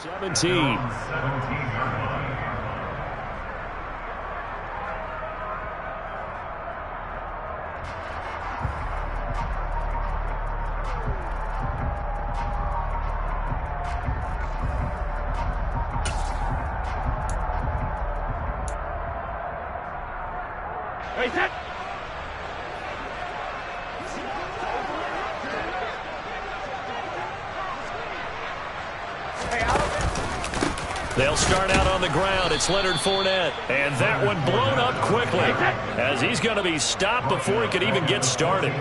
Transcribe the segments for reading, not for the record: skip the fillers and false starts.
17. They'll start out on the ground. It's Leonard Fournette. And that one blown up quickly as he's going to be stopped before he could even get started.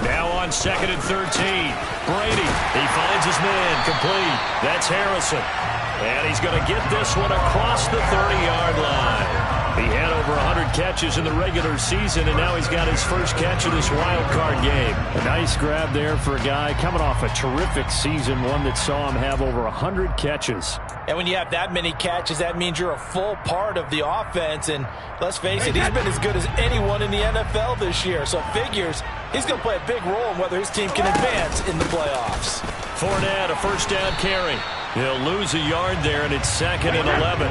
Now on 2nd and 13. Brady. He finds his man. Complete. That's Harrison. And he's going to get this one across the 30-yard line. He had over 100 catches in the regular season, and now he's got his first catch of this wild card game. A nice grab there for a guy coming off a terrific season, one that saw him have over 100 catches. And when you have that many catches, that means you're a full part of the offense. And let's face it, he's been as good as anyone in the NFL this year. So figures he's going to play a big role in whether his team can advance in the playoffs. Fournette, a first down carry. He'll lose a yard there, and it's 2nd and 11.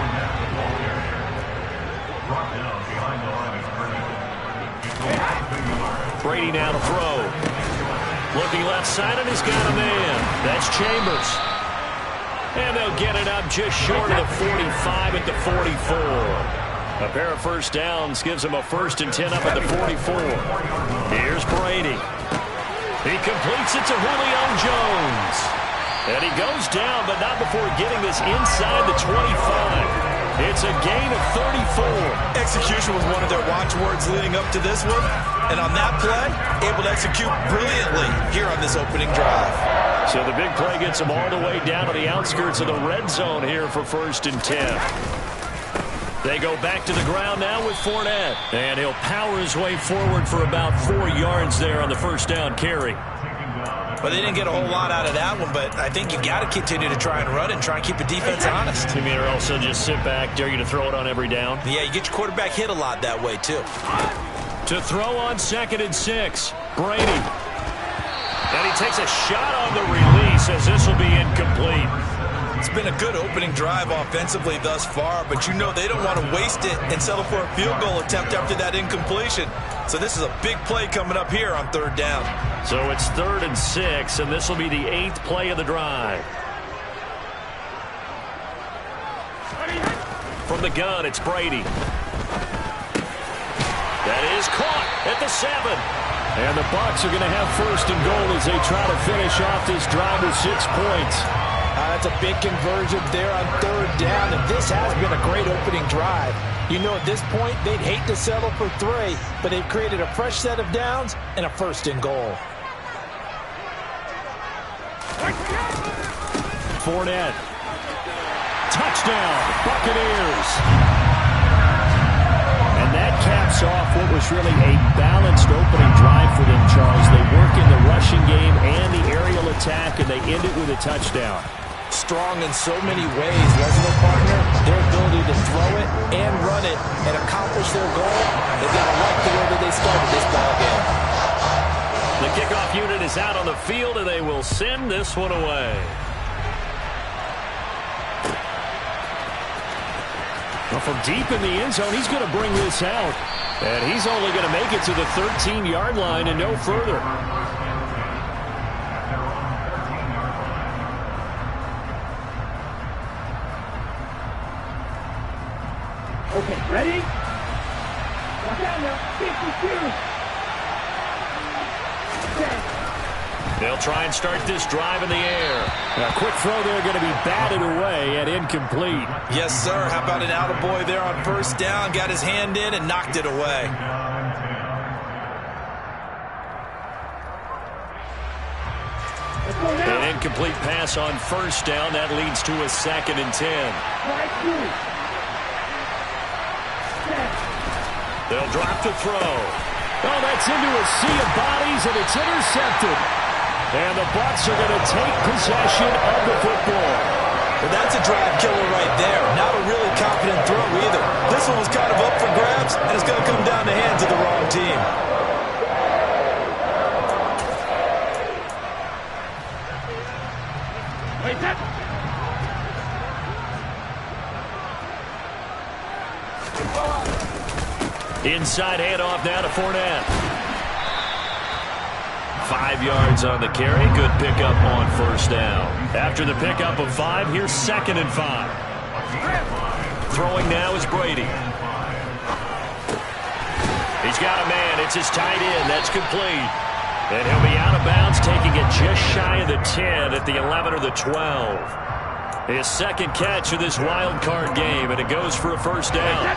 Brady now to throw. Looking left side, and he's got a man. That's Chambers. And they'll get it up just short of the 45 at the 44. A pair of first downs gives him a 1st and 10 up at the 44. Here's Brady. He completes it to Julio Jones. And he goes down, but not before getting this inside the 25. It's a gain of 34. Execution was one of their watchwords leading up to this one. And on that play, able to execute brilliantly here on this opening drive. So the big play gets him all the way down to the outskirts of the red zone here for 1st and 10. They go back to the ground now with Fournette. And he'll power his way forward for about 4 yards there on the first down carry. Well, they didn't get a whole lot out of that one, but I think you got to continue to try and run and try and keep the defense honest. You mean, or also just sit back, dare you to throw it on every down? Yeah, you get your quarterback hit a lot that way, too. To throw on 2nd and 6, Brady. And he takes a shot on the release as this will be incomplete. It's been a good opening drive offensively thus far, but you know they don't want to waste it and settle for a field goal attempt after that incompletion. So this is a big play coming up here on 3rd down. So it's 3rd and 6, and this will be the 8th play of the drive. From the gun, it's Brady. That is caught at the 7. And the Bucs are going to have 1st and goal as they try to finish off this drive with 6 points. That's a big conversion there on 3rd down, and this has been a great opening drive. You know, at this point, they'd hate to settle for 3, but they've created a fresh set of downs and a 1st and goal. Fournette. Touchdown, Buccaneers. And that caps off what was really a balanced opening drive for them, Charles. They work in the rushing game and the aerial attack, and they end it with a touchdown. Strong in so many ways, wasn't it, partner? Their ability to throw it and run it and accomplish their goal, they've got to like the way that they started this ball game. The kickoff unit is out on the field, and they will send this one away. Well, from deep in the end zone, he's going to bring this out. And he's only going to make it to the 13-yard line and no further. Okay, ready? Watch out now. 52. They'll try and start this drive in the air. A quick throw there going to be batted away and incomplete. Yes, sir. How about an attaboy there on 1st down? Got his hand in and knocked it away. An incomplete pass on 1st down. That leads to a 2nd and 10. They'll drop to throw. Oh, that's into a sea of bodies, and it's intercepted. And the Bucs are going to take possession of the football. Well, that's a drive killer right there. Not a really confident throw either. This one was kind of up for grabs, and it's going to come down the hands of the wrong team. Inside handoff now to Fournette. 5 yards on the carry. Good pickup on first down. After the pickup of 5, here's 2nd and 5. Throwing now is Brady. He's got a man. It's his tight end. That's complete. And he'll be out of bounds, taking it just shy of the 10 at the 11 or the 12. His 2nd catch of this wild card game, and it goes for a first down.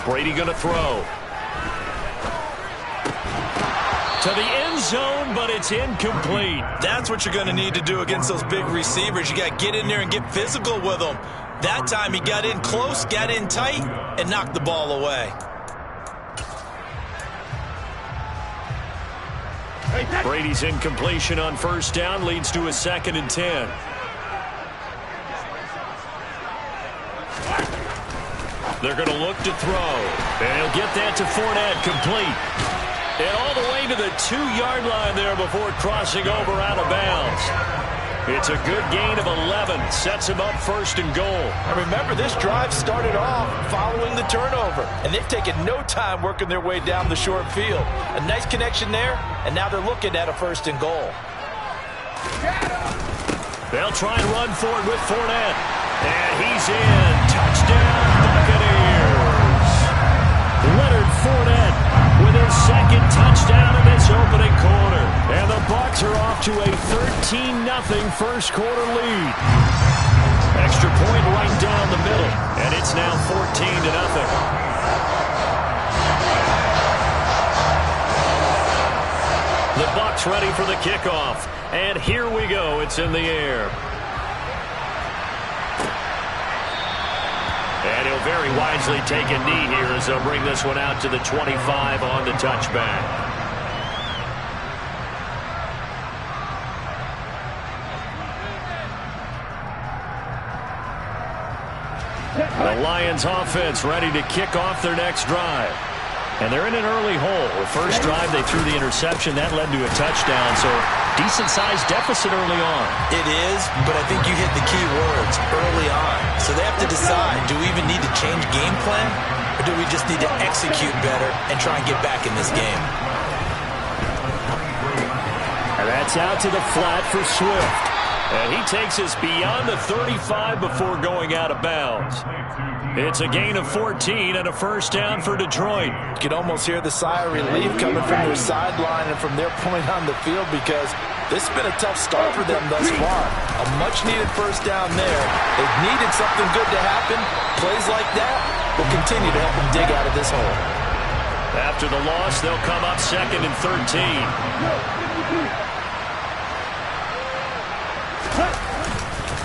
Brady going to throw. To the end zone, but it's incomplete. That's what you're going to need to do against those big receivers. You got to get in there and get physical with them. That time he got in close, got in tight, and knocked the ball away. Brady's incompletion on first down leads to a 2nd and 10. They're going to look to throw. And he'll get that to Fournette, complete. And all the way to the 2-yard line there before crossing over out of bounds. It's a good gain of 11. Sets him up 1st and goal. And remember, this drive started off following the turnover. And they've taken no time working their way down the short field. A nice connection there, and now they're looking at a 1st and goal. They'll try and run for it with Fournette. And he's in. Touchdown, Buccaneers. Leonard Fournette with his 2nd touchdown in this opening quarter. And the Bucs are off to a 13-0 first quarter lead. Extra point right down the middle. And it's now 14-0. The Bucs ready for the kickoff. And here we go. It's in the air. And he'll very wisely take a knee here as they'll bring this one out to the 25 on the touchback. The Lions offense ready to kick off their next drive. And they're in an early hole. The first drive, they threw the interception. That led to a touchdown. So decent-sized deficit early on. It is, but I think you hit the key words, early on. So they have to decide, do we even need to change game plan? Or do we just need to execute better and try and get back in this game? And that's out to the flat for Swift. And he takes us beyond the 35 before going out of bounds. It's a gain of 14 and a first down for Detroit. You can almost hear the sigh of relief coming from their sideline and from their point on the field because this has been a tough start for them thus far. A much-needed first down there. They've needed something good to happen. Plays like that will continue to help them dig out of this hole. After the loss, they'll come up 2nd and 13.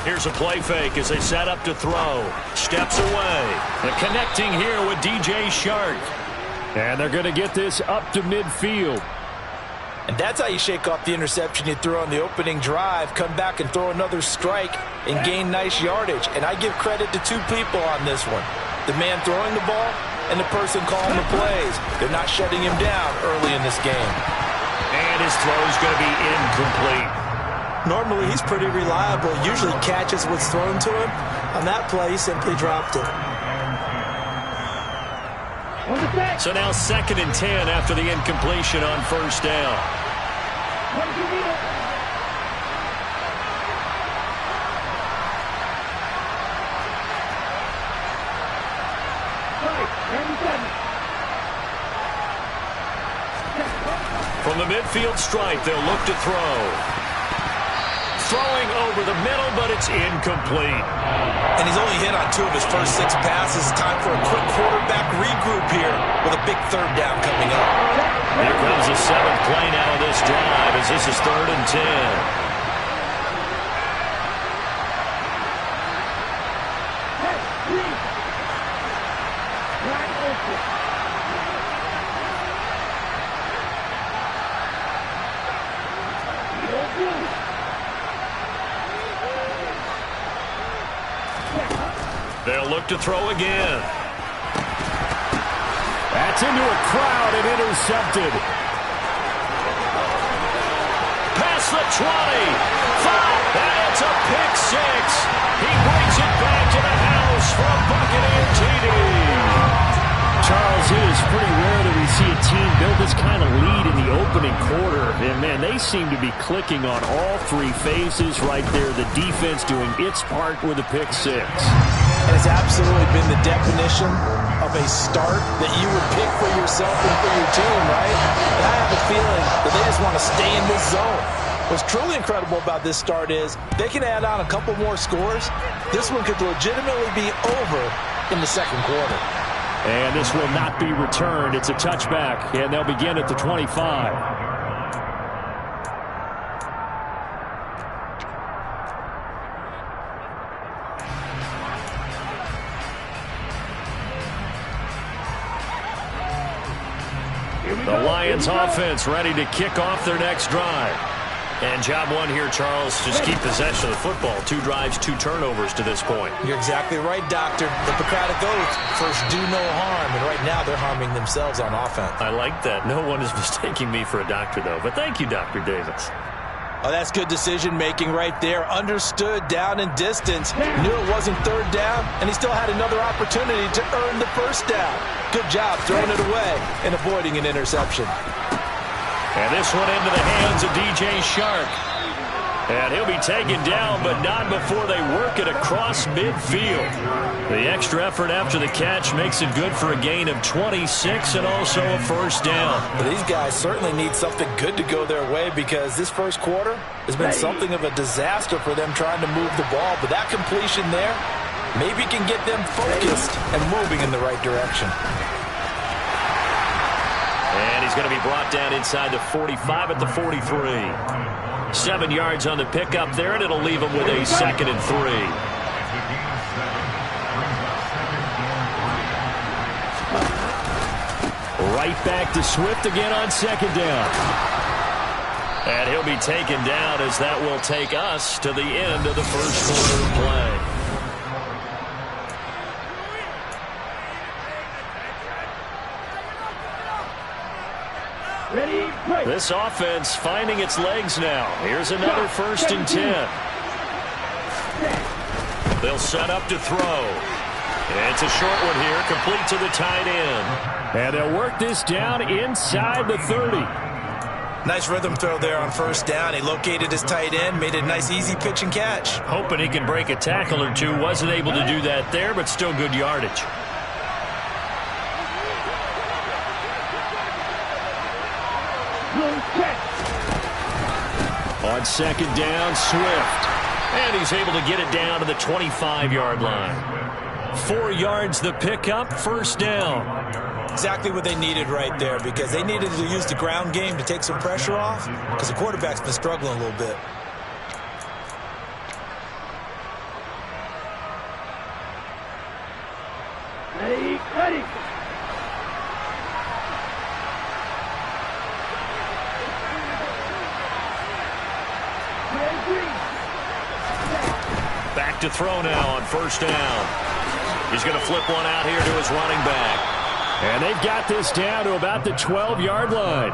Here's a play fake as they set up to throw. Steps away. The connecting here with DJ Chark. And they're going to get this up to midfield. And that's how you shake off the interception you threw on the opening drive, come back and throw another strike and gain nice yardage. And I give credit to 2 people on this one. The man throwing the ball and the person calling the plays. They're not shutting him down early in this game. And his throw is going to be incomplete. Normally, he's pretty reliable. Usually catches what's thrown to him. On that play, he simply dropped it. So now 2nd and 10 after the incompletion on first down. From the midfield stripe, they'll look to throw. Throwing over the middle, but it's incomplete. And he's only hit on 2 of his first 6 passes. Time for a quick quarterback regroup here with a big 3rd down coming up. Here comes the 7th play now of this drive as this is 3rd and 10. They'll look to throw again. That's into a crowd and intercepted. Across the 20. 5. And it's a pick six. He brings it back to the house for a Buccaneer TD. Charles, it is pretty rare that we see a team build this kind of lead in the opening quarter. And, man, they seem to be clicking on all three phases right there. The defense doing its part with a pick six. And it's absolutely been the definition of a start that you would pick for yourself and for your team, right? And I have a feeling that they just want to stay in this zone. What's truly incredible about this start is they can add on a couple more scores. This one could legitimately be over in the second quarter. And this will not be returned. It's a touchback, and they'll begin at the 25. The Lions offense ready to kick off their next drive. And job one here, Charles, just keep possession of the football. 2 drives, 2 turnovers to this point. You're exactly right, Doctor. The Hippocratic Oath, first do no harm, and right now they're harming themselves on offense. I like that. No one is mistaking me for a doctor, though. But thank you, Dr. Davis. Oh, that's good decision-making right there. Understood down and distance. Knew it wasn't third down, and he still had another opportunity to earn the first down. Good job throwing it away and avoiding an interception. And this one into the hands of DJ Shark. And he'll be taken down, but not before they work it across midfield. The extra effort after the catch makes it good for a gain of 26 and also a first down. But these guys certainly need something good to go their way because this first quarter has been something of a disaster for them trying to move the ball. But that completion there maybe can get them focused and moving in the right direction. And he's going to be brought down inside the 45 at the 43. 7 yards on the pickup there, and it'll leave him with a 2nd and 3. Right back to Swift again on 2nd down. And he'll be taken down as that will take us to the end of the first quarter of play. This offense finding its legs now. Here's another 1st and 10. They'll set up to throw. It's a short one here, complete to the tight end. And they'll work this down inside the 30. Nice rhythm throw there on 1st down. He located his tight end, made it a nice easy pitch and catch. Hoping he can break a tackle or two. Wasn't able to do that there, but still good yardage. On 2nd down, Swift. And he's able to get it down to the 25-yard line. 4 yards the pickup, 1st down. Exactly what they needed right there because they needed to use the ground game to take some pressure off because the quarterback's been struggling a little bit. Ready. Back to throw now on 1st down. He's going to flip one out here to his running back. And they've got this down to about the 12-yard line.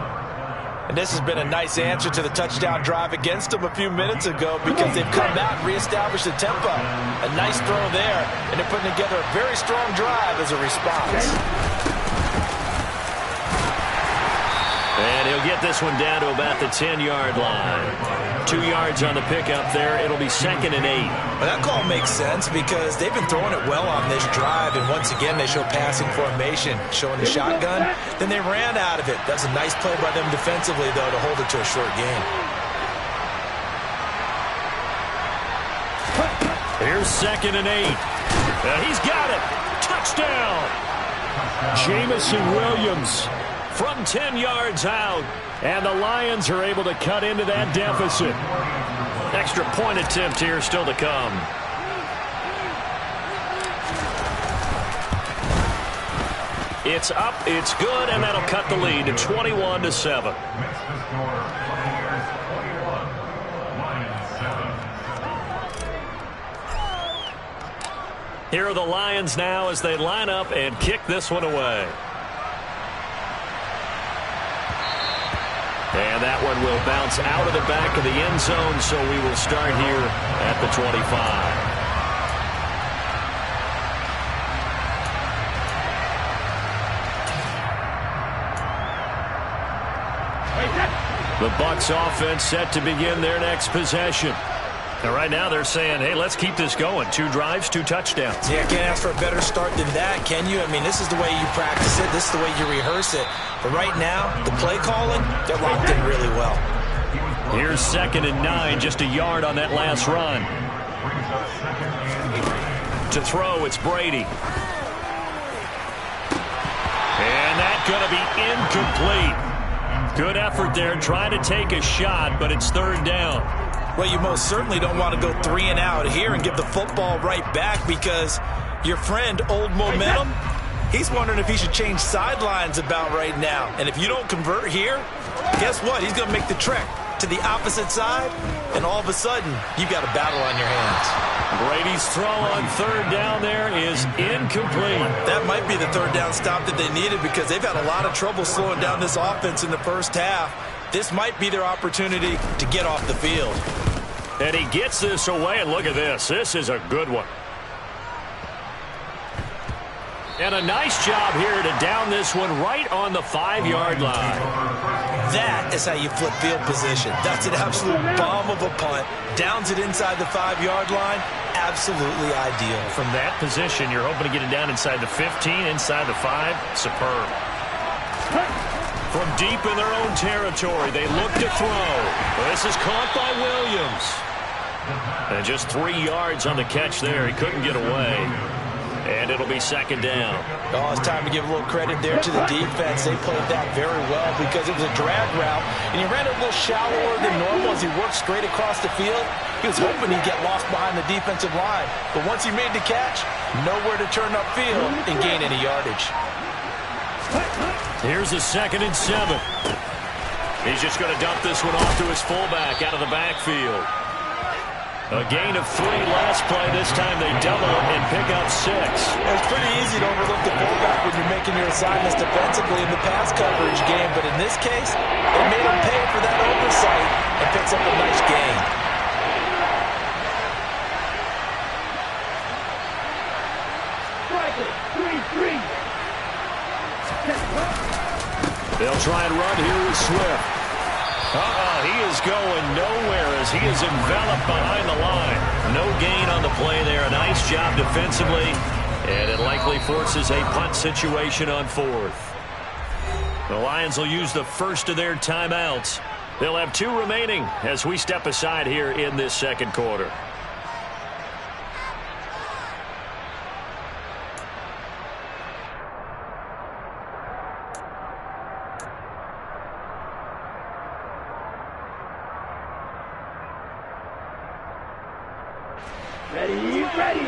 And this has been a nice answer to the touchdown drive against them a few minutes ago because they've come out and reestablished the tempo. A nice throw there, and they're putting together a very strong drive as a response. And he'll get this one down to about the 10-yard line. 2 yards on the pickup there. It'll be 2nd and 8. Well, that call makes sense because they've been throwing it well on this drive, and once again they show passing formation, showing the shotgun. Then they ran out of it. That's a nice play by them defensively, though, to hold it to a short gain. Here's 2nd and 8. And he's got it. Touchdown. Jamison Williams from 10 yards out. And the Lions are able to cut into that deficit. Extra point attempt here still to come. It's up, it's good, and that'll cut the lead to 21-7. Here are the Lions now as they line up and kick this one away. And that and will bounce out of the back of the end zone, so we will start here at the 25. The Bucs offense set to begin their next possession. And right now they're saying, hey, let's keep this going. 2 drives, 2 touchdowns. Yeah, can't ask for a better start than that, can you? I mean, this is the way you practice it. This is the way you rehearse it. But right now, the play calling, they're locked in really well. Here's 2nd and 9, just a yard on that last run. To throw, it's Brady. And that's going to be incomplete. Good effort there, trying to take a shot, but it's 3rd down. Well, you most certainly don't want to go 3 and out here and give the football right back, because your friend, Old Momentum, he's wondering if he should change sidelines about right now. And if you don't convert here, guess what? He's going to make the trek to the opposite side, and all of a sudden, you've got a battle on your hands. Brady's throw on 3rd down there is incomplete. That might be the 3rd down stop that they needed, because they've had a lot of trouble slowing down this offense in the first half. This might be their opportunity to get off the field. And he gets this away, and look at this. This is a good one. And a nice job here to down this one right on the 5-yard line. That is how you flip field position. That's an absolute bomb of a punt. Downs it inside the 5-yard line. Absolutely ideal. From that position, you're hoping to get it down inside the 15, inside the 5. Superb. From deep in their own territory, they look to throw. This is caught by Williams. And just 3 yards on the catch there. He couldn't get away. And it'll be 2nd down. Oh, it's time to give a little credit there to the defense. They played that very well, because it was a drag route, and he ran it a little shallower than normal as he worked straight across the field. He was hoping he'd get lost behind the defensive line. But once he made the catch, nowhere to turn upfield and gain any yardage. Here's a 2nd and 7. He's just going to dump this one off to his fullback out of the backfield. A gain of 3 last play. This time they double it and pick up 6. It's pretty easy to overlook the fullback when you're making your assignments defensively in the pass coverage game. But in this case, it made him pay for that oversight and picks up a nice gain. They'll try and run here with Swift. He is going nowhere as he is enveloped behind the line. No gain on the play there. A nice job defensively, and it likely forces a punt situation on 4th. The Lions will use the first of their timeouts. They'll have 2 remaining as we step aside here in this 2nd quarter. Ready.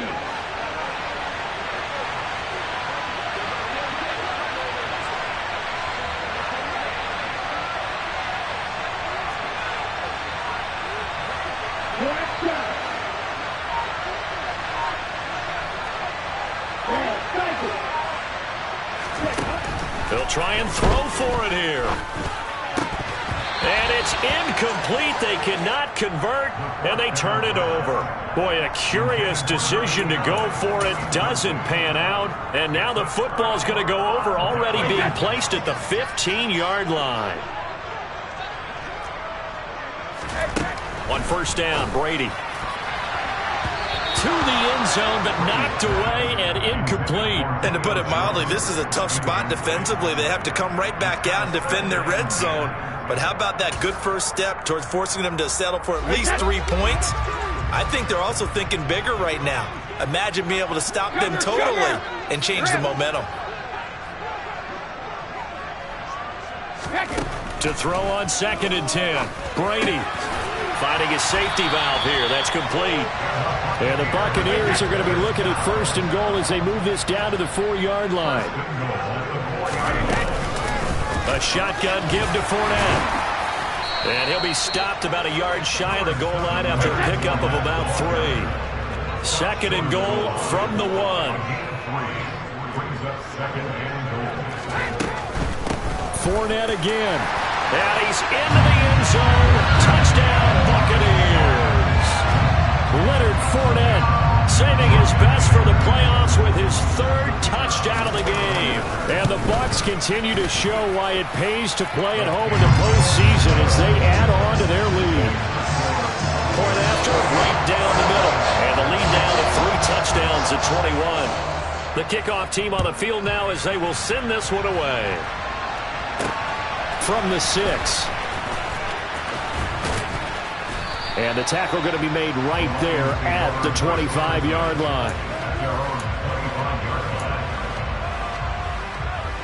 They'll try and throw for it here. And it's incomplete. They cannot convert, and they turn it over. Boy, a curious decision to go for it. Doesn't pan out, and now the football is going to go over, already being placed at the 15-yard line. On 1st down, Brady. To the end zone, but knocked away and incomplete. And to put it mildly, this is a tough spot defensively. They have to come right back out and defend their red zone. But how about that good first step towards forcing them to settle for at least 3 points? I think they're also thinking bigger right now. Imagine being able to stop them totally and change the momentum. To throw on 2nd and 10. Brady finding his safety valve here. That's complete. And the Buccaneers are going to be looking at 1st and goal as they move this down to the 4-yard line. A shotgun give to Fournette. And he'll be stopped about a yard shy of the goal line after a pickup of about 3. 2nd and goal from the 1. Fournette again. And he's into the end zone Jones with his third touchdown of the game. And the Bucs continue to show why it pays to play at home in the postseason as they add on to their lead. Point after, right down the middle. And the lead down to 3 touchdowns at 21. The kickoff team on the field now as they will send this one away. From the 6. And the tackle going to be made right there at the 25-yard line.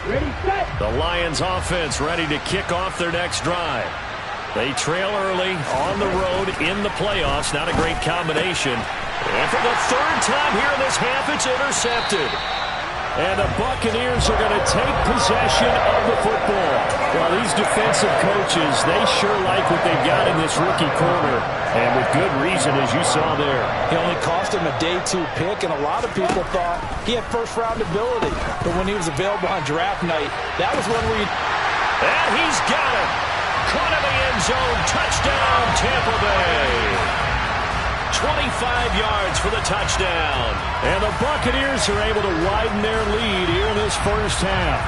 Ready, set. The Lions offense ready to kick off their next drive. They trail early on the road in the playoffs. Not a great combination. And for the third time here in this half, it's intercepted. And the Buccaneers are going to take possession of the football. Well, these defensive coaches, they sure like what they've got in this rookie corner. And with good reason, as you saw there. He only cost him a day 2 pick, and a lot of people thought he had first-round ability. But when he was available on draft night, that was when we... And he's got it. Caught in the end zone. Touchdown, Tampa Bay. 25 yards for the touchdown. And the Buccaneers are able to widen their lead here in this first half.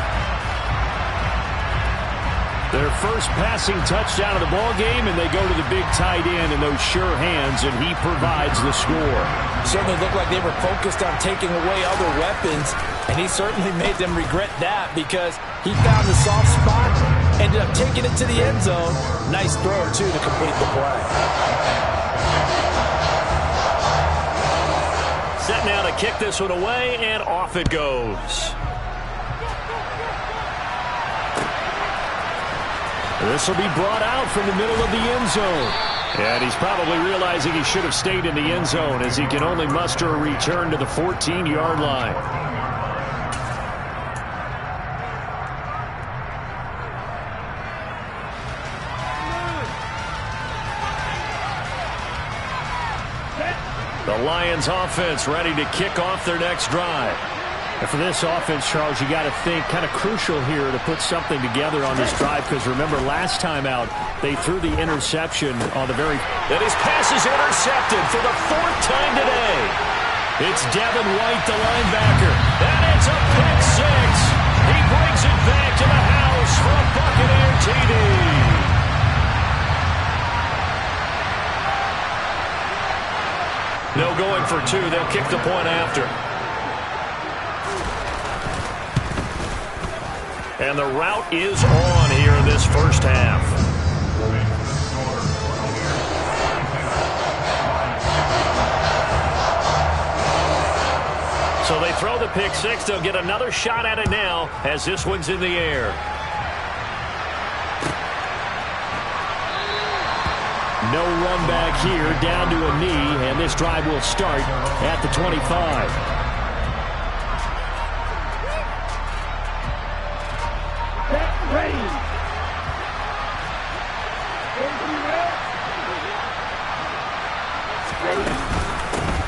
Their first passing touchdown of the ball game, and they go to the big tight end in those sure hands, and he provides the score. Certainly looked like they were focused on taking away other weapons, and he certainly made them regret that because he found the soft spot, ended up taking it to the end zone. Nice throw, too, to complete the play. Set now to kick this one away, and off it goes. This will be brought out from the middle of the end zone. And he's probably realizing he should have stayed in the end zone as he can only muster a return to the 14-yard line. The Lions offense ready to kick off their next drive. And for this offense, Charles, you got to think kind of crucial here to put something together on this drive because remember last time out they threw the interception on the very... And his pass is intercepted for the 4th time today. It's Devin White, the linebacker. And it's a pick 6. He brings it back to the house for a Buccaneer TD. No going for 2. They'll kick the point after. And the route is on here in this first half. So they throw the pick 6. They'll get another shot at it now as this one's in the air. No run back here, down to a knee, and this drive will start at the 25.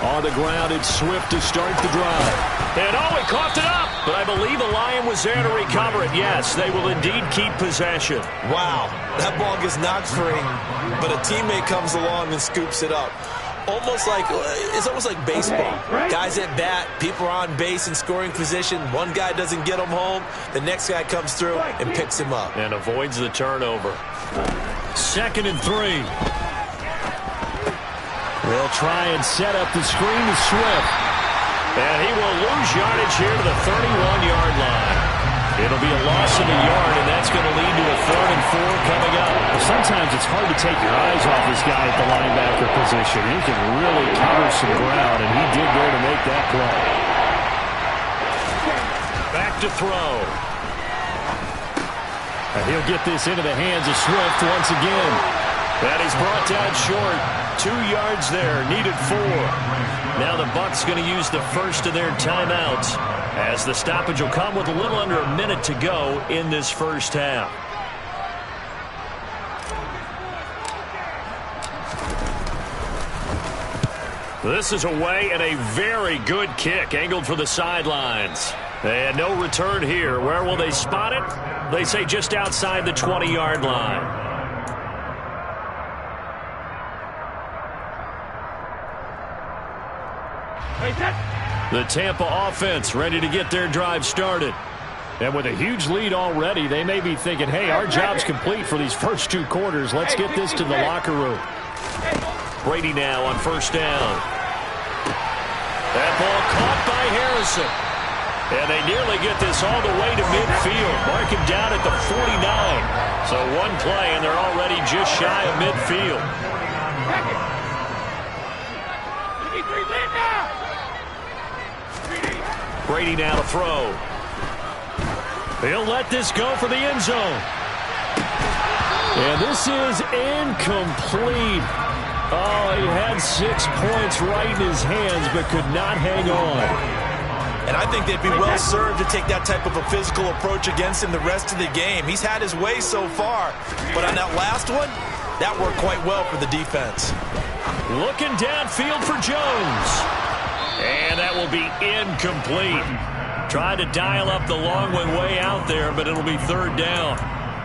On the ground, it's Swift to start the drive. And oh, he coughed it up. But I believe a Lion was there to recover it. Yes, they will indeed keep possession. Wow, that ball gets knocked free, but a teammate comes along and scoops it up. It's almost like baseball. Guys at bat, people are on base in scoring position. One guy doesn't get him home. The next guy comes through and picks him up. And avoids the turnover. 2nd and 3. They'll try and set up the screen to Swift. And he will lose yardage here to the 31-yard line. It'll be a loss of a yard, and that's going to lead to a 3rd and 4 coming up. Sometimes it's hard to take your eyes off this guy at the linebacker position. He can really cover some ground, and he did there to make that play. Back to throw. And he'll get this into the hands of Swift once again. And he's brought down short. 2 yards there, needed 4. Now the Bucs going to use the first of their timeouts as the stoppage will come with a little under a minute to go in this first half. This is away and a very good kick angled for the sidelines. And no return here. Where will they spot it? They say just outside the 20-yard line. The Tampa offense ready to get their drive started. And with a huge lead already, they may be thinking, hey, our job's complete for these first 2 quarters. Let's get this to the locker room. Brady now on first down. That ball caught by Harrison. And they nearly get this all the way to midfield. Mark him down at the 49. So one play, and they're already just shy of midfield. Brady now to throw. He'll let this go for the end zone. And this is incomplete. Oh, he had 6 points right in his hands, but could not hang on. And I think they'd be well served to take that type of a physical approach against him the rest of the game. He's had his way so far. But on that last one, that worked quite well for the defense. Looking downfield for Jones. And that will be incomplete. Tried to dial up the long one way out there, but it'll be third down.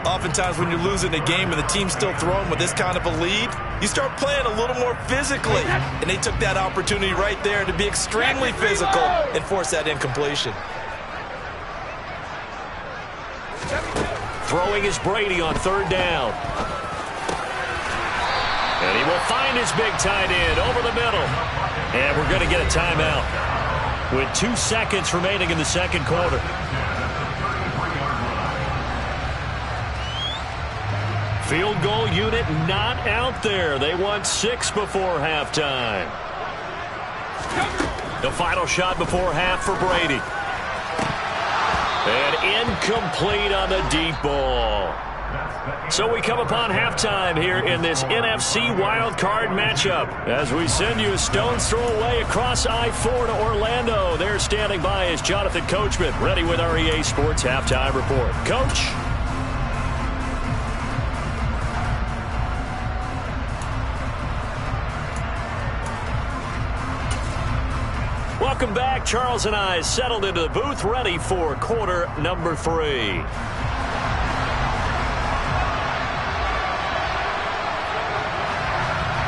Oftentimes when you're losing a game and the team's still throwing with this kind of a lead, you start playing a little more physically. And they took that opportunity right there to be extremely physical and force that incompletion. Throwing is Brady on third down. And he will find his big tight end over the middle. And we're going to get a timeout with 2 seconds remaining in the second quarter. Field goal unit not out there. They want 6 before halftime. The final shot before half for Brady. And incomplete on the deep ball. So we come upon halftime here in this NFC wildcard matchup as we send you a stone's throw away across I-4 to Orlando. There standing by is Jonathan Coachman, ready with our EA Sports Halftime Report. Coach? Welcome back. Charles and I settled into the booth, ready for quarter number 3.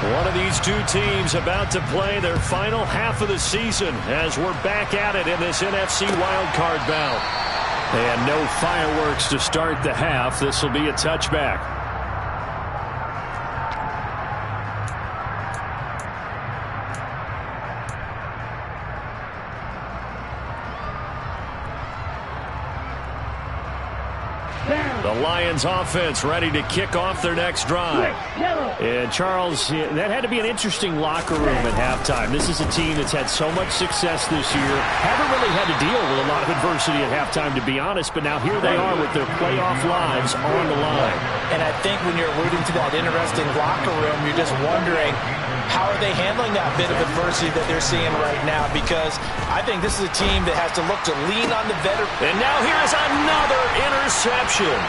One of these 2 teams about to play their final half of the season as we're back at it in this NFC wildcard bout. And no fireworks to start the half. This will be a touchback. The Lions offense ready to kick off their next drive. And Charles, that had to be an interesting locker room at halftime. This is a team that's had so much success this year. Haven't really had to deal with a lot of adversity at halftime, to be honest, but now here they are with their playoff lives on the line. And I think when you're alluding to that interesting locker room, you're just wondering, how are they handling that bit of adversity that they're seeing right now? Because I think this is a team that has to look to lean on the veteran. And now here's another interception.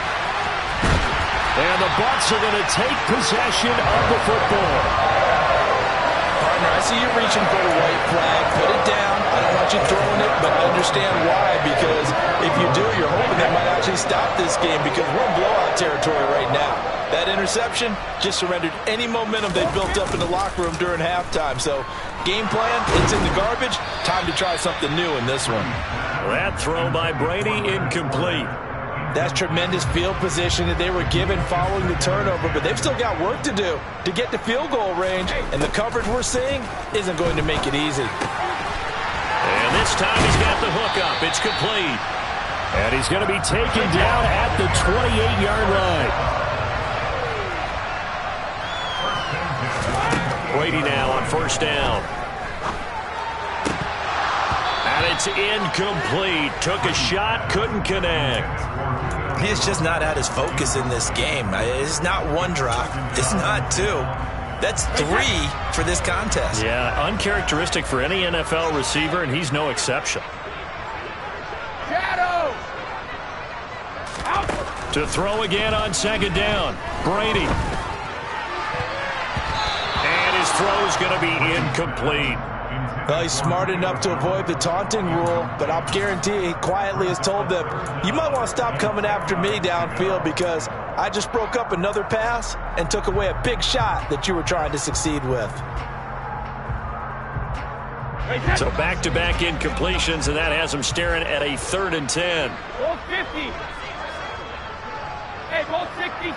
And the Bucs are going to take possession of the football. Partner, I see you reaching for the white flag. Put it down. I don't want you throwing it, but understand why. Because if you do, you're hoping they might actually stop this game because we're in blowout territory right now. That interception just surrendered any momentum they built up in the locker room during halftime. So, game plan, it's in the garbage. Time to try something new in this one. That throw by Brady, incomplete. That's tremendous field position that they were given following the turnover, but they've still got work to do to get to field goal range, and the coverage we're seeing isn't going to make it easy. And this time he's got the hook up. It's complete. And he's going to be taken down at the 28-yard line. Brady now on first down. And it's incomplete. Took a shot, couldn't connect. He's just not at his focus in this game. It's not 1 drop. It's not 2. That's 3 for this contest. Yeah, uncharacteristic for any NFL receiver, and he's no exception. Shadow! Out! To throw again on second down. Brady. And his throw is going to be incomplete. Well, he's smart enough to avoid the taunting rule, but I'll guarantee he quietly has told them, you might want to stop coming after me downfield because I just broke up another pass and took away a big shot that you were trying to succeed with. So back-to-back incompletions, and that has them staring at a 3rd and 10. Ball 50. Hey, ball 66.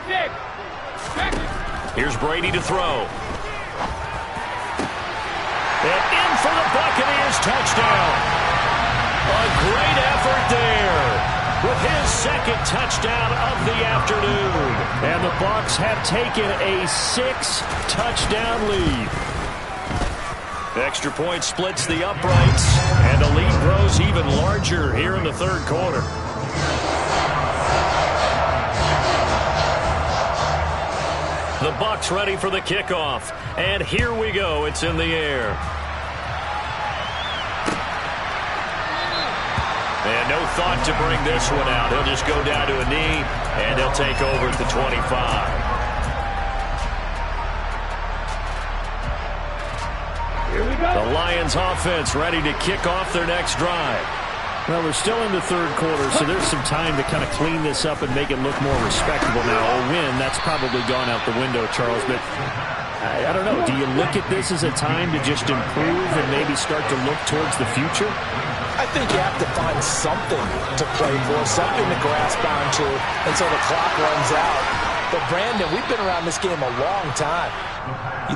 Here's Brady to throw. And in for the Buccaneers touchdown. A great effort there with his 2nd touchdown of the afternoon. And the Bucs have taken a 6-touchdown lead. The extra point splits the uprights, and the lead grows even larger here in the 3rd quarter. The Bucs ready for the kickoff, and here we go. It's in the air. And no thought to bring this one out. He'll just go down to a knee, and he'll take over at the 25. The Lions offense ready to kick off their next drive. Well, we're still in the 3rd quarter, so there's some time to kind of clean this up and make it look more respectable now. A win, that's probably gone out the window, Charles, but I don't know. Do you look at this as a time to just improve and maybe start to look towards the future? I think you have to find something to play for, something to grasp onto until the clock runs out. But, Brandon, we've been around this game a long time.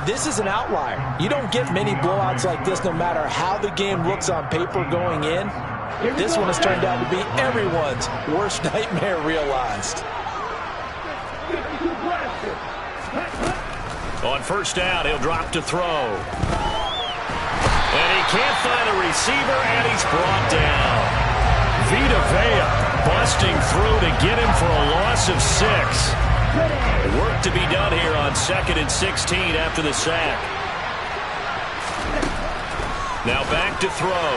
This is an outlier. You don't get many blowouts like this no matter how the game looks on paper going in. This one has turned out to be everyone's worst nightmare realized. On 1st down, he'll drop to throw. And he can't find a receiver, and he's brought down. Vita Vea busting through to get him for a loss of 6. Work to be done here on 2nd and 16 after the sack. Now back to throw.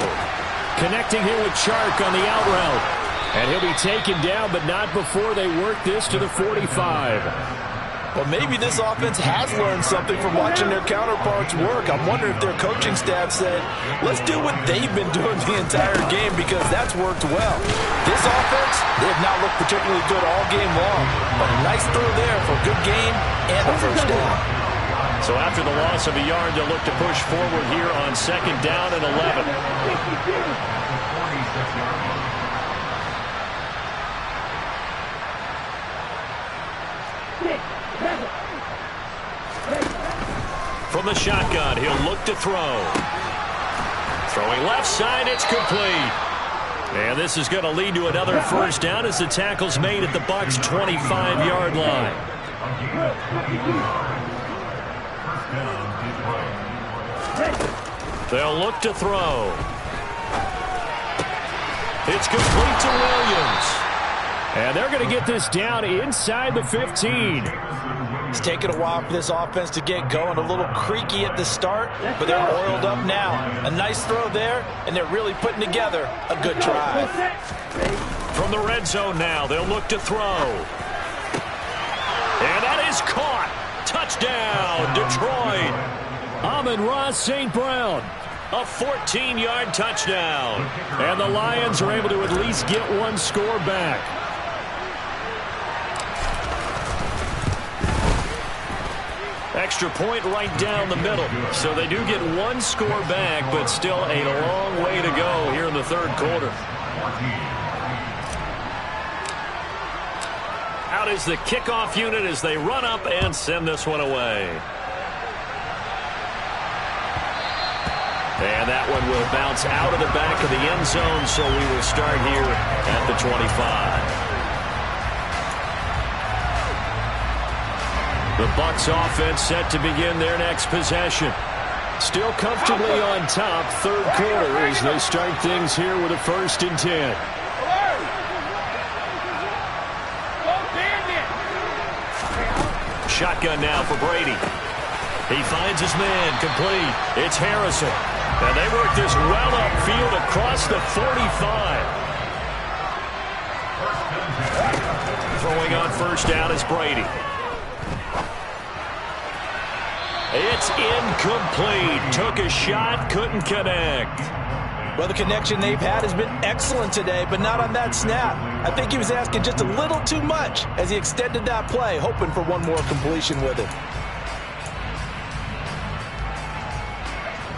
Connecting here with Chark on the out route. And he'll be taken down, but not before they work this to the 45. Well, maybe this offense has learned something from watching their counterparts work. I'm wondering if their coaching staff said, let's do what they've been doing the entire game because that's worked well. This offense, they have not looked particularly good all game long, but a nice throw there for a good game and a 1st down. So after the loss of a yard, they'll look to push forward here on 2nd down and 11. From the shotgun, he'll look to throw. Throwing left side, it's complete. And this is going to lead to another 1st down as the tackle's made at the Bucs' 25-yard line. They'll look to throw. It's complete to Williams. And they're going to get this down inside the 15. It's taken a while for this offense to get going. A little creaky at the start, but they're oiled up now. A nice throw there, and they're really putting together a good drive. From the red zone now, they'll look to throw. And that is caught. Touchdown, Detroit. Amon-Ra St. Brown. A 14-yard touchdown. And the Lions are able to at least get one score back. Extra point right down the middle. So they do get one score back, but still a long way to go here in the 3rd quarter. Out is the kickoff unit as they run up and send this one away. And that one will bounce out of the back of the end zone, so we will start here at the 25. The Bucs offense set to begin their next possession. Still comfortably on top, 3rd quarter as they start things here with a 1st and 10. Shotgun now for Brady. He finds his man, complete. It's Harrison. And they work this well upfield across the 45. Throwing on 1st down is Brady. It's incomplete. Took a shot, couldn't connect. Well, the connection they've had has been excellent today, but not on that snap. I think he was asking just a little too much as he extended that play, hoping for one more completion with it.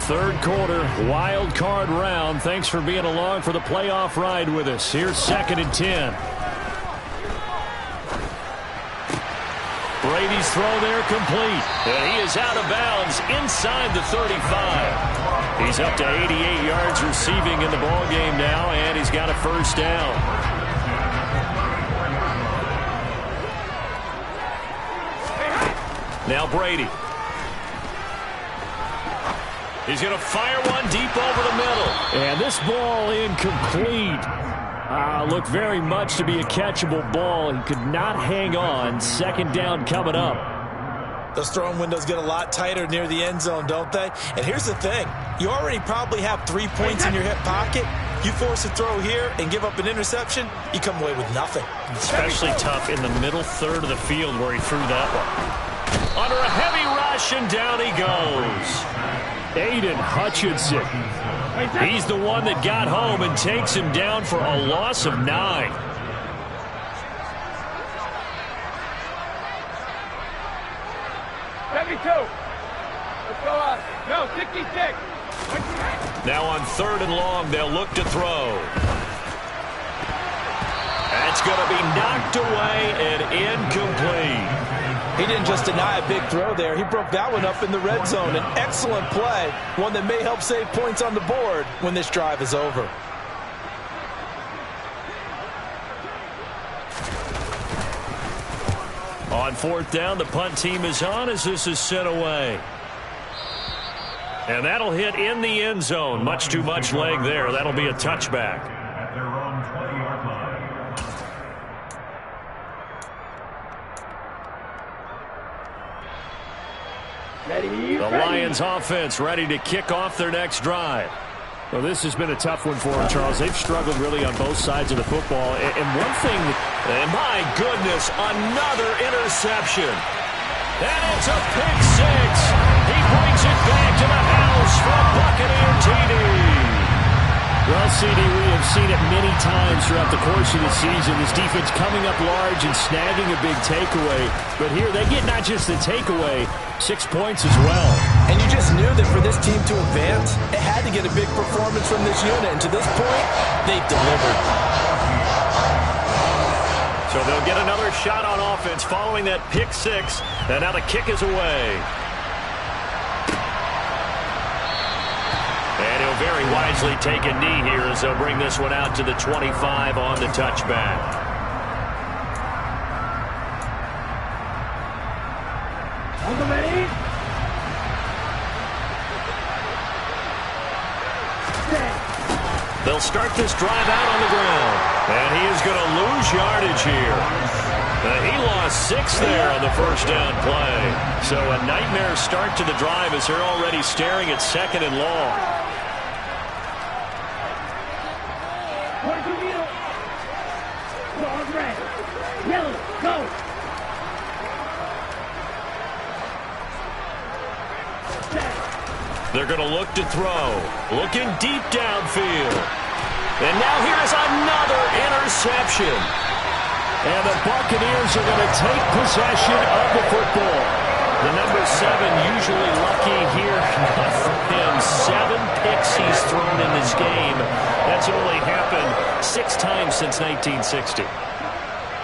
Third quarter, wild card round. Thanks for being along for the playoff ride with us. Here's 2nd and 10. Brady's throw there complete. And he is out of bounds inside the 35. He's up to 88 yards receiving in the ballgame now, and he's got a first down. Now Brady. He's going to fire one deep over the middle. And this ball incomplete. Looked very much to be a catchable ball. He could not hang on. 2nd down coming up. Those throwing windows get a lot tighter near the end zone, don't they? And here's the thing. You already probably have 3 points in your hip pocket. You force a throw here and give up an interception, you come away with nothing. Especially tough in the middle third of the field where he threw that one. Under a heavy rush, and down he goes. Aiden Hutchinson. He's the one that got home and takes him down for a loss of 9. Let's go up. No, 66. Now on 3rd and long, they'll look to throw. That's going to be knocked away and incomplete. He didn't just deny a big throw there. He broke that one up in the red zone. An excellent play, one that may help save points on the board when this drive is over. On 4th down, the punt team is on as this is sent away. And that'll hit in the end zone. Much too much leg there. That'll be a touchback. At their own 20-yard line. The Lions offense ready to kick off their next drive. Well, this has been a tough one for them, Charles. They've struggled really on both sides of the football. And one thing, and my goodness, another interception. And it's a pick 6. He brings it back to the house from Buccaneer TD. well, CD, we have seen it many times throughout the course of the season. This defense coming up large and snagging a big takeaway. But here they get not just the takeaway, 6 points as well. And you just knew that for this team to advance, it had to get a big performance from this unit. And to this point, they've delivered. So they'll get another shot on offense following that pick 6. And now the kick is away. And he'll very wisely take a knee here as they'll bring this one out to the 25 on the touchback. On the ready. They'll start this drive out on the ground. And he is going to lose yardage here. He lost 6 there on the first down play. So a nightmare start to the drive as they're already staring at 2nd and long. Yellow, go. They're going to look to throw. Looking deep downfield. And now here's another interception. And the Buccaneers are going to take possession of the football. The number 7 usually lucky here. Not for him. 7 picks he's thrown in this game. That's only happened 6 times since 1960.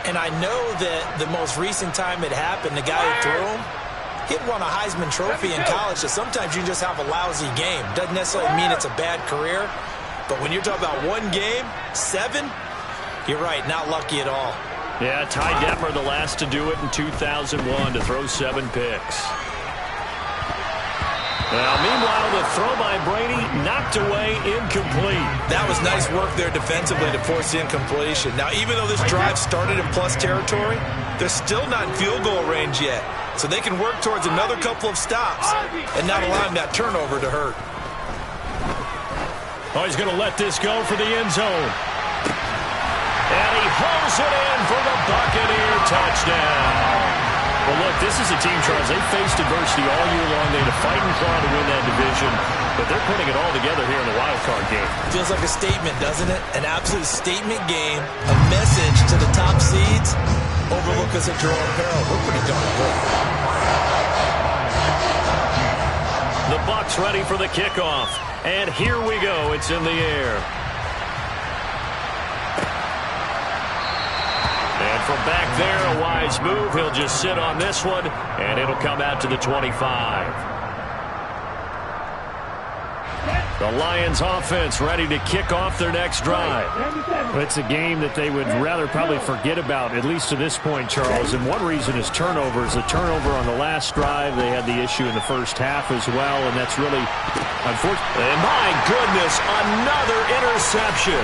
And I know that the most recent time it happened, the guy who threw him, he'd won a Heisman Trophy in college, so sometimes you just have a lousy game. Doesn't necessarily mean it's a bad career, but when you're talking about one game, 7, you're right, not lucky at all. Yeah, Ty Detmer, the last to do it in 2001, to throw 7 picks. Now, meanwhile, the throw by Brady knocked away, incomplete. That was nice work there defensively to force the incompletion. Now, even though this drive started in plus territory, they're still not in field goal range yet. So they can work towards another couple of stops and not allowing that turnover to hurt. Oh, he's going to let this go for the end zone. And he holds it in for the Buccaneer touchdown. Well, look, this is a team, Charles, they faced adversity all year long. They had to fight and claw to win that division, but they're putting it all together here in the wild card game. Feels like a statement, doesn't it? An absolute statement game, a message to the top seeds. Overlook us at your own peril. We're pretty darn good. The Bucs Bucs ready for the kickoff. And here we go. It's in the air. And from back there, a wise move. He'll just sit on this one, and it'll come out to the 25. The Lions offense ready to kick off their next drive. It's a game that they would rather probably forget about, at least to this point, Charles. And one reason is turnovers. The turnover on the last drive, they had the issue in the first half as well, and that's really unfortunate. And my goodness, another interception.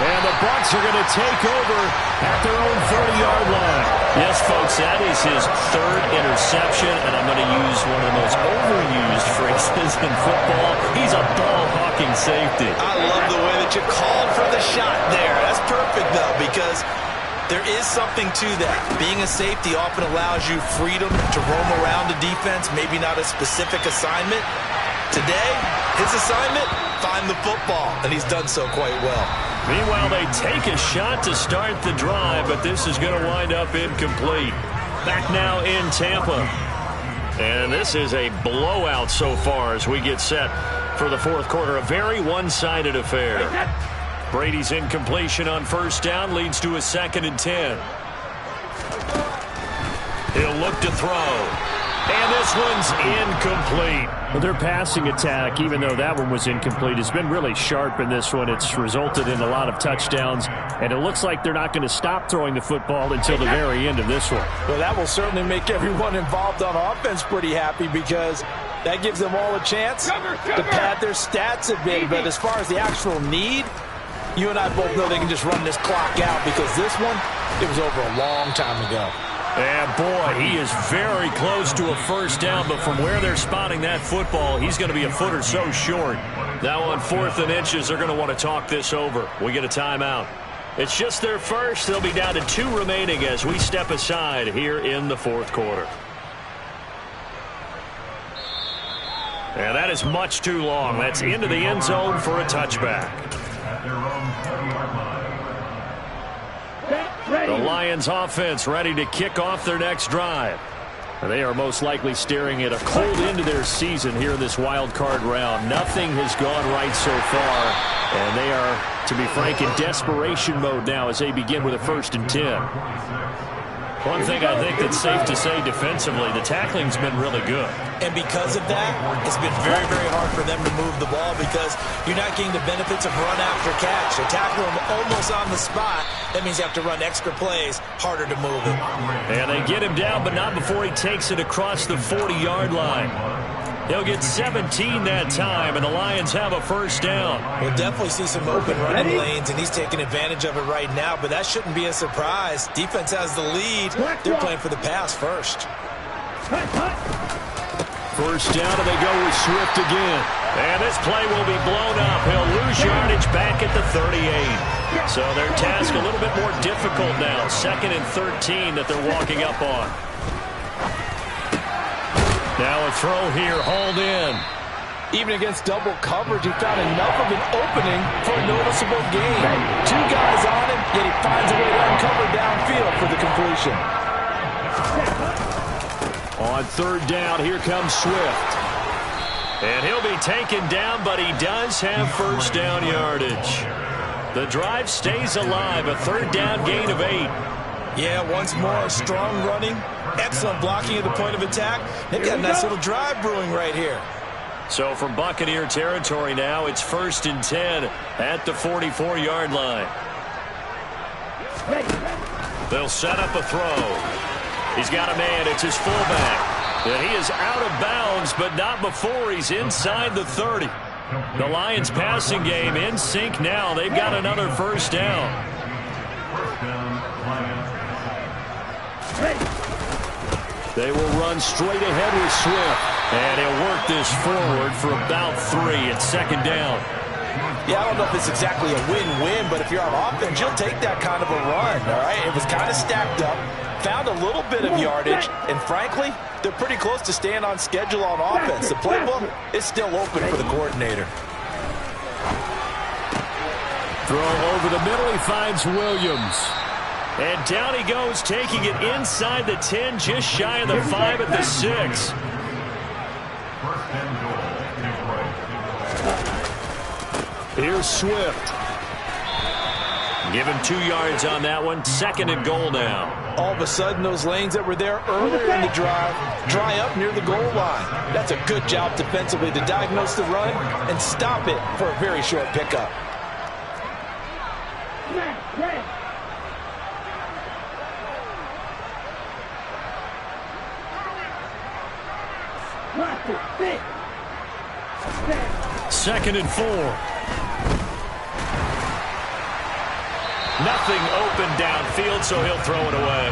And the Bucs are going to take over at their own 30-yard line. Yes, folks, that is his third interception, and I'm going to use one of the most overused phrases in football. He's a ball-hawking safety. I love the way that you called for the shot there. That's perfect, though, because there is something to that. Being a safety often allows you freedom to roam around the defense, maybe not a specific assignment. Today, his assignment, find the football, and he's done so quite well. Meanwhile, they take a shot to start the drive, but this is going to wind up incomplete. Back now in Tampa. And this is a blowout so far as we get set for the fourth quarter. A very one-sided affair. Brady's incompletion on first down leads to a 2nd and 10. He'll look to throw. And this one's incomplete. Well, their passing attack, even though that one was incomplete, has been really sharp in this one. It's resulted in a lot of touchdowns, and it looks like they're not going to stop throwing the football until the very end of this one. Well, that will certainly make everyone involved on offense pretty happy because that gives them all a chance to pad their stats a bit. But as far as the actual need, you and I both know they can just run this clock out because this one, it was over a long time ago. And, boy, he is very close to a first down, but from where they're spotting that football, he's going to be a foot or so short. Now on 4th and inches, they're going to want to talk this over. We get a timeout. It's just their first. They'll be down to 2 remaining as we step aside here in the fourth quarter. And that is much too long. That's into the end zone for a touchback. The Lions offense ready to kick off their next drive. They are most likely staring at a cold end to their season here in this wild card round. Nothing has gone right so far, and they are, to be frank, in desperation mode now as they begin with a 1st and 10. One thing I think that's safe to say defensively, the tackling's been really good. And because of that, it's been very, very hard for them to move the ball because you're not getting the benefits of run after catch. They tackle him almost on the spot. That means you have to run extra plays, harder to move it. And they get him down, but not before he takes it across the 40-yard line. He'll get 17 that time, and the Lions have a first down. We'll definitely see some open running lanes, and he's taking advantage of it right now, but that shouldn't be a surprise. Defense has the lead. They're playing for the pass first. First down, and they go with Swift again. And this play will be blown up. He'll lose yardage back at the 38. So their task a little bit more difficult now. 2nd and 13 that they're walking up on. Now a throw here, hauled in. Even against double coverage, he found enough of an opening for a noticeable gain. 2 guys on him, yet he finds a way to uncover downfield for the completion. On 3rd down, here comes Swift. And he'll be taken down, but he does have first down yardage. The drive stays alive, a 3rd down gain of 8. Yeah, once more, strong running, excellent blocking at the point of attack. They've got a nice little drive brewing right here. So from Buccaneer territory now, it's 1st and 10 at the 44-yard line. They'll set up a throw. He's got a man. It's his fullback. And he is out of bounds, but not before he's inside the 30. The Lions passing game in sync now. They've got another first down. They will run straight ahead with Swift. And he'll work this forward for about 3. It's 2nd down. Yeah, I don't know if it's exactly a win-win, but if you're on offense, you'll take that kind of a run, all right? It was kind of stacked up, found a little bit of yardage, and frankly, they're pretty close to staying on schedule on offense. The playbook is still open for the coordinator. Throw over the middle, he finds Williams. And down he goes, taking it inside the 10, just shy of the 5 at the 6. First and goal. Here's Swift. Give him 2 yards on that one. Second and goal now. All of a sudden, those lanes that were there earlier in the drive dry up near the goal line. That's a good job defensively to diagnose the run and stop it for a very short pickup. Second and 4. Nothing open downfield, so he'll throw it away.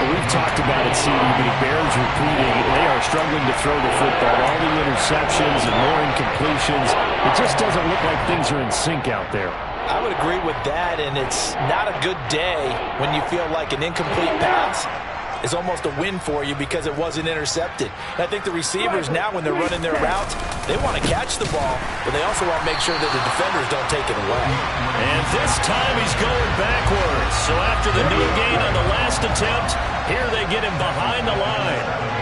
We've talked about it, CD, but it bears repeating. They are struggling to throw the football. All the interceptions and more incompletions. It just doesn't look like things are in sync out there. I would agree with that, and it's not a good day when you feel like an incomplete pass is almost a win for you because it wasn't intercepted. And I think the receivers now, when they're running their routes, they want to catch the ball, but they also want to make sure that the defenders don't take it away. And this time he's going backwards. So after the knee gain on the last attempt, here they get him behind the line.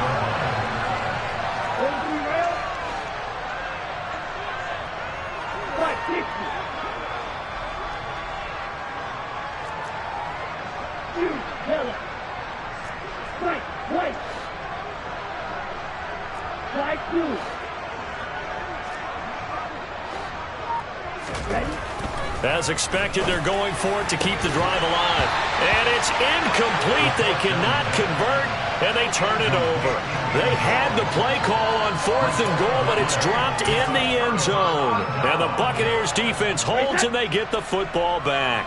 As expected, they're going for it to keep the drive alive. And it's incomplete. They cannot convert, and they turn it over. They had the play call on 4th and goal, but it's dropped in the end zone. And the Buccaneers defense holds, and they get the football back.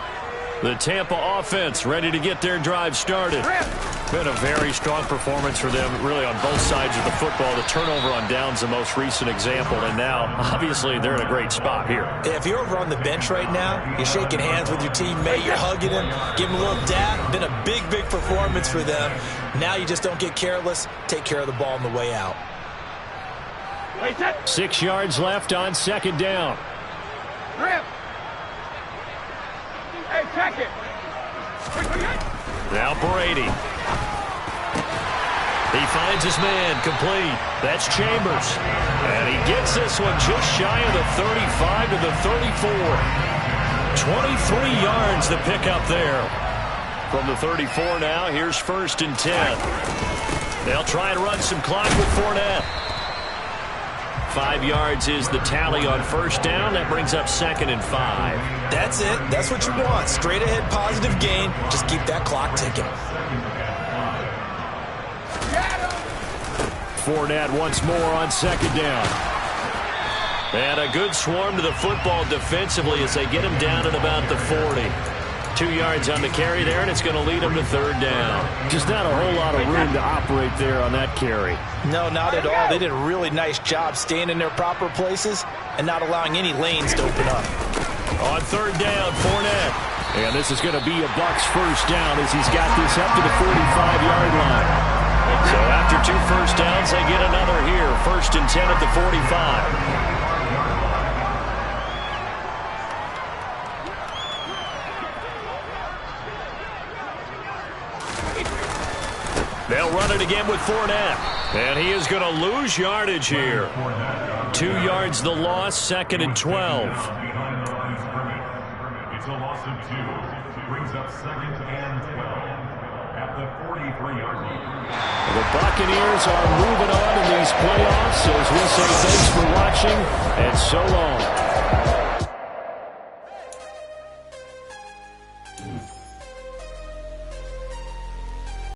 The Tampa offense ready to get their drive started. Been a very strong performance for them, really, on both sides of the football. The turnover on downs the most recent example, and now, obviously, they're in a great spot here. If you're over on the bench right now, you're shaking hands with your teammate, you're hugging him, giving him a little dap. Been a big, big performance for them. Now you just don't get careless. Take care of the ball on the way out. 6 yards left on second down. Grip. Hey, check it. Now Brady. He finds his man, complete. That's Chambers. And he gets this one just shy of the 35 to the 34. 23 yards to pick up there. From the 34 now, here's 1st and 10. They'll try and run some clock with Fournette. 5 yards is the tally on 1st down. That brings up 2nd and 5. That's it. That's what you want. Straight ahead positive gain. Just keep that clock ticking. Fournette once more on 2nd down. And a good swarm to the football defensively as they get him down at about the 40. 2 yards on the carry there, and it's going to lead them to 3rd down. Just not a whole lot of room to operate there on that carry. No, not at all. They did a really nice job staying in their proper places and not allowing any lanes to open up. On 3rd down, Fournette. And this is going to be a Bucs 1st down as he's got this up to the 45-yard line. So after 2 first downs, they get another here. 1st and 10 at the 45. They'll run it again with Fournette. And he is going to lose yardage here. 2 yards the loss, 2nd and 12. It's a loss of 2. Brings up 2nd and 12 at the 43-yard line. The Buccaneers are moving on in these playoffs as we say thanks for watching and so long.